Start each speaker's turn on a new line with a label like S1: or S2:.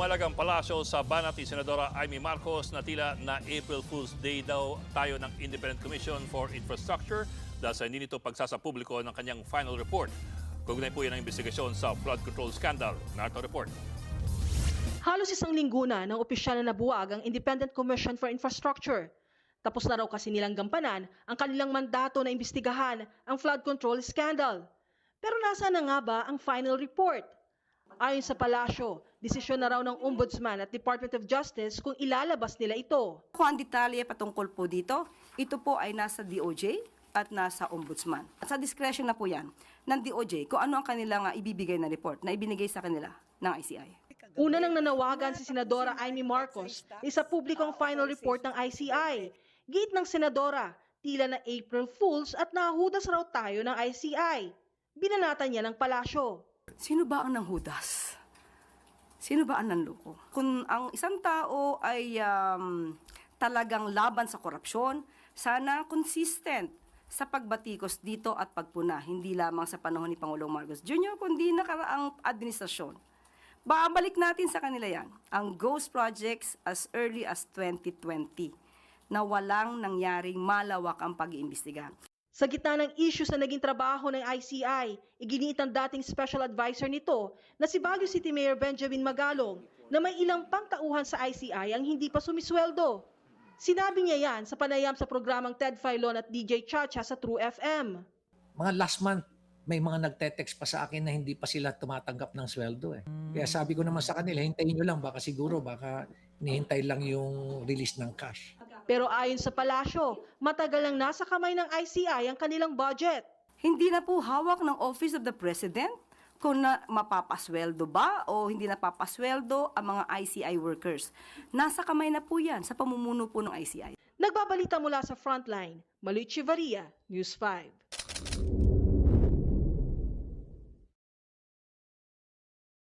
S1: Lumalagang palasyo sa banat ni Senadora Amy Marcos na tila na April Fool's Day daw tayo ng Independent Commission for Infrastructure dahil sa hindi nito pagsasapubliko ng kanyang final report. Kaugnay po yan ang investigasyon sa flood control scandal. Narito report.
S2: Halos isang linggo na ng opisyal na nabuwag ang Independent Commission for Infrastructure. Tapos na raw kasi nilang gampanan ang kanilang mandato na imbestigahan ang flood control scandal. Pero nasaan na nga ba ang final report? Ayon sa palasyo, desisyon na raw ng Ombudsman at Department of Justice kung ilalabas nila ito.
S3: Kung ang detalye patungkol po dito, ito po ay nasa DOJ at nasa Ombudsman. At sa discretion na po yan ng DOJ kung ano ang kanilang ibibigay na report na ibinigay sa kanila ng ICI.
S2: Una nang nanawagan si Senadora Amy Marcos sa publikong final report ng ICI. Gate ng Senadora, tila na April Fools at nahudas raw tayo ng ICI. Binanatan niya ng palasyo.
S3: Sino ba ang nanghudas? Sino ba ang nanloko? Kung ang isang tao ay talagang laban sa korupsyon, sana consistent sa pagbatikos dito at pagpuna, hindi lamang sa panahon ni Pangulong Marcos Jr., kundi nakaraang administrasyon. Babalik natin sa kanila yan, ang ghost projects as early as 2020, na walang nangyaring malawak ang pag-iimbestiga.
S2: Sa gitna ng issue sa naging trabaho ng ICI, iginiit ang dating special advisor nito na si Baguio City Mayor Benjamin Magalong na may ilang pangtauhan sa ICI ang hindi pa sumisweldo. Sinabi niya yan sa panayam sa programang Ted Filon at DJ Chacha sa True FM.
S4: Mga last month, may mga nagte-text pa sa akin na hindi pa sila tumatanggap ng sweldo eh. Kaya sabi ko naman sa kanila, hintayin nyo lang, baka hinihintay lang yung release ng cash.
S2: Pero ayon sa palasyo, matagal nang nasa kamay ng ICI ang kanilang budget.
S3: Hindi na po hawak ng Office of the President kung na mapapasweldo ba o hindi napapasweldo ang mga ICI workers. Nasa kamay na po yan sa pamumuno po ng ICI.
S2: Nagbabalita mula sa Frontline, Maluy Chivaria, News 5.